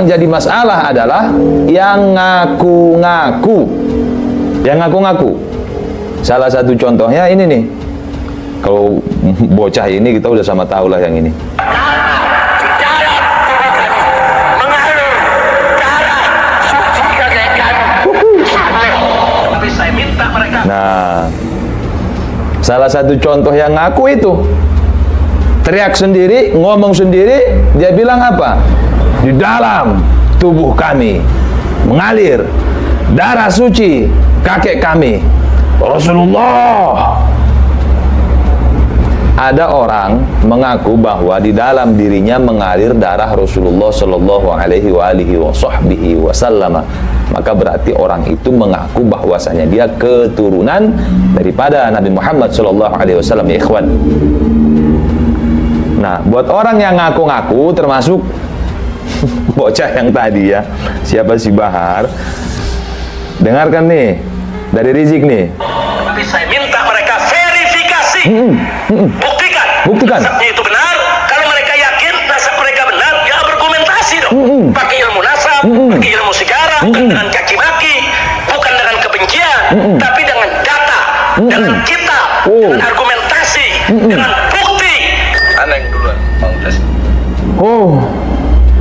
Yang jadi masalah adalah yang ngaku-ngaku. Salah satu contohnya ini nih. Kalau bocah ini kita udah sama tahu lah yang ini. Nah, salah satu contoh yang ngaku itu teriak sendiri, ngomong sendiri, dia bilang apa? Di dalam tubuh kami mengalir darah suci kakek kami Rasulullah. Ada orang mengaku bahwa di dalam dirinya mengalir darah Rasulullah Shallallahu Alaihi Wasallam. Maka berarti orang itu mengaku bahwasanya dia keturunan daripada Nabi Muhammad Shallallahu Alaihi Wasallam, ya ikhwan. Nah, buat orang yang ngaku-ngaku termasuk bocah yang tadi ya, siapa si Bahar, dengarkan nih dari Rizik nih. Tapi saya minta mereka verifikasi, buktikan nasabnya itu benar. Kalau mereka yakin nasab mereka benar, ya berargumentasi dong. Pakai ilmu nasab, pakai ilmu sejarah, bukan dengan caci maki, bukan dengan kebencian, tapi dengan data, dengan kitab, dengan argumentasi, dengan bukti. Ana yang duluan, Bang Udas.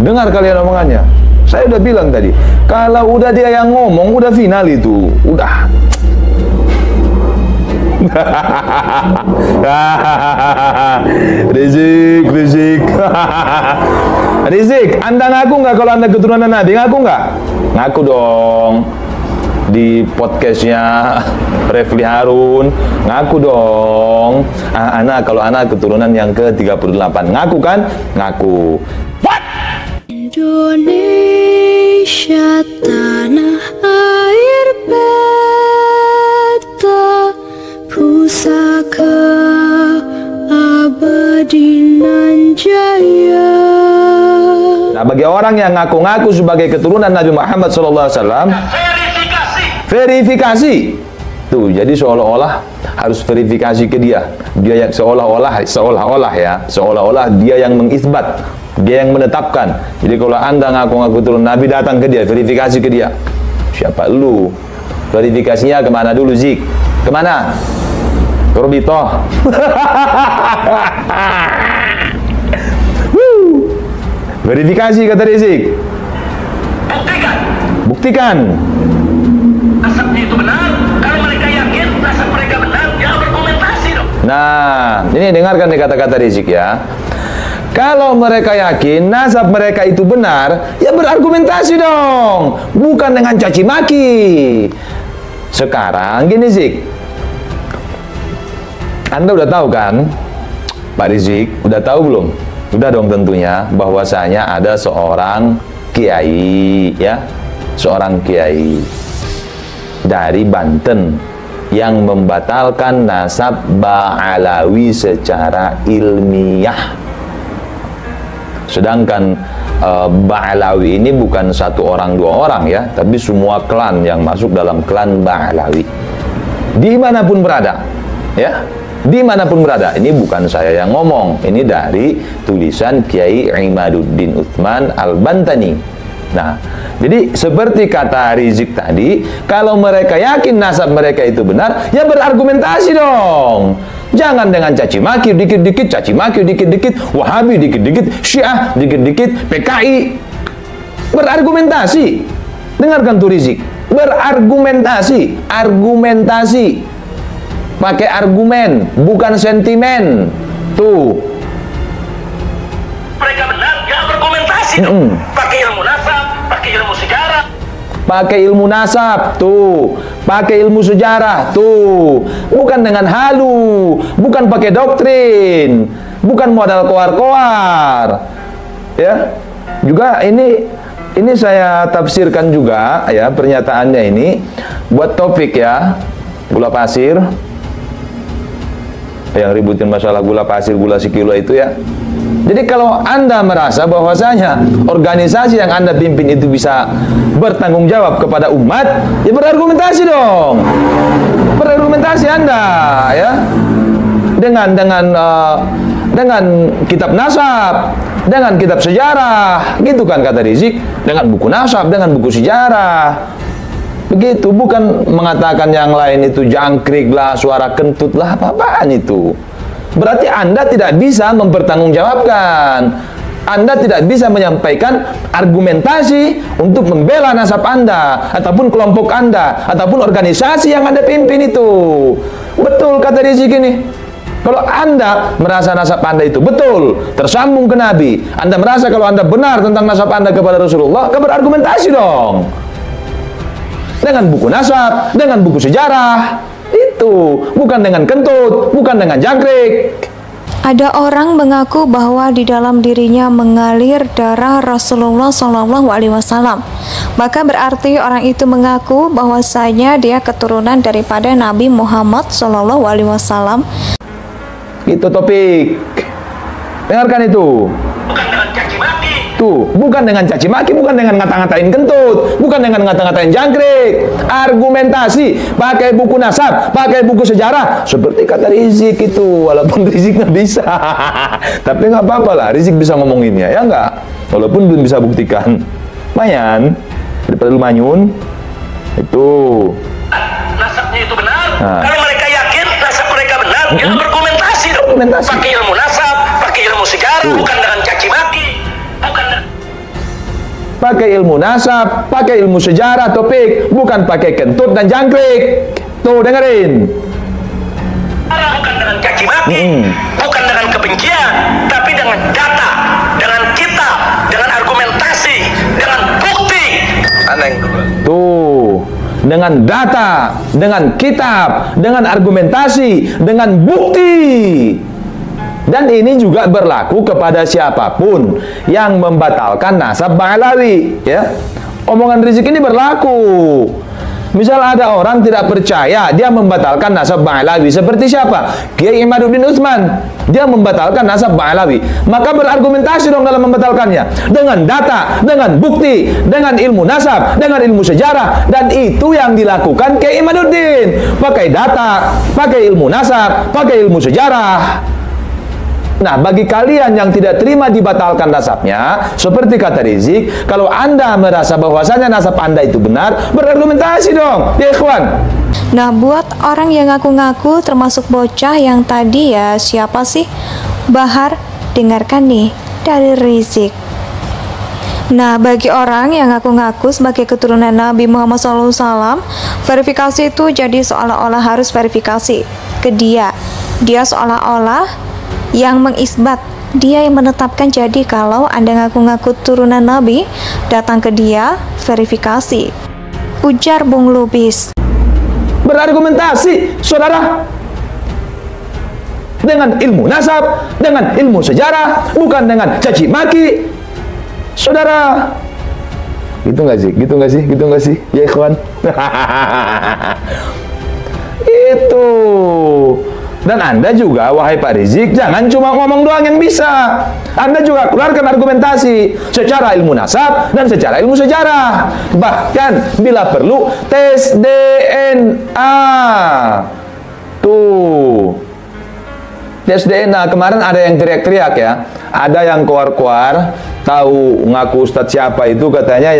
Dengar kalian omongannya. Saya udah bilang tadi, kalau udah dia yang ngomong, udah final itu, udah. Rizik, Anda ngaku nggak kalau Anda keturunan Nabi? Ngaku nggak? Ngaku dong. Di podcastnya Refli Harun, ngaku dong. Kalau anak keturunan yang ke-38, ngaku kan? Ngaku. Indonesia tanah air beta, pusaka abadi nan jaya. Nah, bagi orang yang ngaku-ngaku sebagai keturunan Nabi Muhammad SAW, verifikasi. Tuh, jadi seolah-olah harus verifikasi ke dia. Dia yang seolah-olah dia yang mengisbat, dia yang menetapkan. Jadi kalau Anda ngaku-ngaku turun Nabi, datang ke dia, verifikasi ke dia. Siapa lu? Verifikasinya kemana dulu, Zik? Kemana? Korbitoh. Verifikasi kata Rizik. Buktikan. Nasabnya itu benar. Kalau mereka yakin nasab mereka benar, ya berargumentasi dong. Nah, ini dengarkan nih kata-kata Rizik ya. Kalau mereka yakin nasab mereka itu benar, ya berargumentasi dong, bukan dengan caci maki. Sekarang gini, Zik, Anda udah tahu kan, Pak Rizik, udah tahu belum? Udah dong tentunya, bahwasanya ada seorang kiai ya, seorang kiai dari Banten yang membatalkan nasab Ba'alawi secara ilmiah. Sedangkan Ba'alawi ini bukan satu orang dua orang ya, tapi semua klan yang masuk dalam klan Ba'alawi, dimanapun berada ya, dimanapun berada. Ini bukan saya yang ngomong, ini dari tulisan Kiai Imaduddin Utsman Al-Bantani. Nah, jadi seperti kata Rizik tadi, kalau mereka yakin nasab mereka itu benar, ya berargumentasi dong. Jangan dengan caci maki dikit-dikit, caci maki dikit-dikit, Wahabi dikit-dikit, Syiah dikit-dikit, PKI. Berargumentasi. Dengarkan tuh Rizik. Berargumentasi, argumentasi. Pakai argumen, bukan sentimen. Tuh. Mereka benar, ya berargumentasi dong. Pakai ilmu nasab, pakai ilmu sejarah. Pakai ilmu nasab, tuh. Pakai ilmu sejarah, tuh. Bukan dengan halu, bukan pakai doktrin, bukan modal koar-koar. Ya. Juga ini saya tafsirkan juga ya pernyataannya ini buat topik ya. Gula pasir. Yang ributin masalah gula pasir, gula sekilo itu ya. Jadi kalau Anda merasa bahwasanya organisasi yang Anda pimpin itu bisa bertanggung jawab kepada umat, ya berargumentasi dong. Berargumentasi Anda ya. Dengan dengan kitab nasab, dengan kitab sejarah, gitu kan kata Rizik, dengan buku nasab, dengan buku sejarah. Begitu, bukan mengatakan yang lain itu jangkrik lah, suara kentut lah, apa-apaan itu. Berarti Anda tidak bisa mempertanggungjawabkan. Anda tidak bisa menyampaikan argumentasi untuk membela nasab Anda, ataupun kelompok Anda, ataupun organisasi yang Anda pimpin itu. Betul kata Rizik ini. Kalau Anda merasa nasab Anda itu betul, tersambung ke Nabi, Anda merasa kalau Anda benar tentang nasab Anda kepada Rasulullah, berargumentasi dong. Dengan buku nasab, dengan buku sejarah. Itu, bukan dengan kentut, bukan dengan jangkrik. Ada orang mengaku bahwa di dalam dirinya mengalir darah Rasulullah SAW. Maka berarti orang itu mengaku bahwasanya dia keturunan daripada Nabi Muhammad SAW. Itu topik. Dengarkan itu. Bukan dengan caci maki. Tuh, bukan dengan caci maki, bukan dengan ngata-ngatain kentut, bukan dengan ngata-ngatain jangkrik. Argumentasi, pakai buku nasab, pakai buku sejarah, seperti kata Rizik itu. Walaupun Rizik nggak bisa, tapi nggak apa-apa lah, Rizik bisa ngomonginnya, ya nggak? Walaupun belum bisa buktikan. Lumayan, daripada lu manyun. Itu. Nasabnya itu benar. Kalau mereka yakin nasab mereka benar, ya berkomentasi dong. Pakai ilmu nasab, pakai ilmu sejarah, bukan dengan caci maki. Pakai ilmu nasab, pakai ilmu sejarah, topik, bukan pakai kentut dan jangkrik. Tuh, dengerin. Bukan dengan caci maki, bukan dengan kebencian, tapi dengan data, dengan kitab, dengan argumentasi, dengan bukti. Aneh. Tuh, dengan data, dengan kitab, dengan argumentasi, dengan bukti. Dan ini juga berlaku kepada siapapun yang membatalkan nasab Ba'alawi, ya. Omongan Rizik ini berlaku. Misal ada orang tidak percaya, dia membatalkan nasab Ba'alawi. Seperti siapa? Kiai Imaduddin Utsman. Dia membatalkan nasab Ba'alawi. Maka berargumentasi dong dalam membatalkannya. Dengan data, dengan bukti, dengan ilmu nasab, dengan ilmu sejarah. Dan itu yang dilakukan Kiai Imaduddin. Pakai data, pakai ilmu nasab, pakai ilmu sejarah. Nah, bagi kalian yang tidak terima dibatalkan nasabnya, seperti kata Rizik, kalau Anda merasa bahwasanya nasab Anda itu benar, berargumentasi dong, ya ikhwan. Nah, buat orang yang ngaku-ngaku termasuk bocah yang tadi ya, siapa sih? Bahar, dengarkan nih dari Rizik. Nah, bagi orang yang ngaku-ngaku sebagai keturunan Nabi Muhammad SAW, verifikasi itu jadi seolah-olah harus verifikasi ke dia. Dia seolah-olah yang mengisbat, dia yang menetapkan. Jadi kalau Anda ngaku-ngaku turunan Nabi, datang ke dia, verifikasi. Ujar Bung Lubis. Berargumentasi, saudara. Dengan ilmu nasab, dengan ilmu sejarah, bukan dengan caci maki. Saudara. Gitu nggak sih? Gitu nggak sih? Gitu nggak sih? Ya ikhwan. Itu. Dan Anda juga, wahai Pak Rizik, jangan cuma ngomong doang yang bisa. Anda juga keluarkan argumentasi secara ilmu nasab dan secara ilmu sejarah. Bahkan bila perlu tes DNA. Tuh. Tes DNA, kemarin ada yang teriak-teriak ya. Ada yang keluar-keluar, tahu ngaku ustadz siapa itu, katanya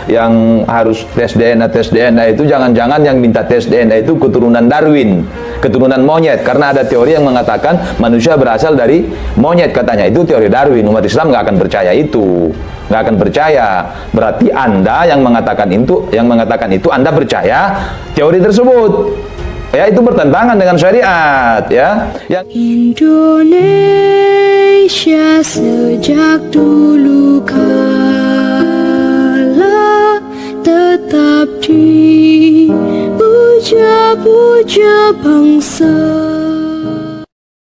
yang harus tes DNA itu jangan-jangan yang minta tes DNA itu keturunan Darwin, keturunan monyet, karena ada teori yang mengatakan manusia berasal dari monyet, katanya itu teori Darwin. Umat Islam nggak akan percaya itu, nggak akan percaya. Berarti Anda yang mengatakan itu Anda percaya teori tersebut. Ya, itu bertentangan dengan syariat, ya. Indonesia sejak dulu kala tetap dipuja-puja bangsa.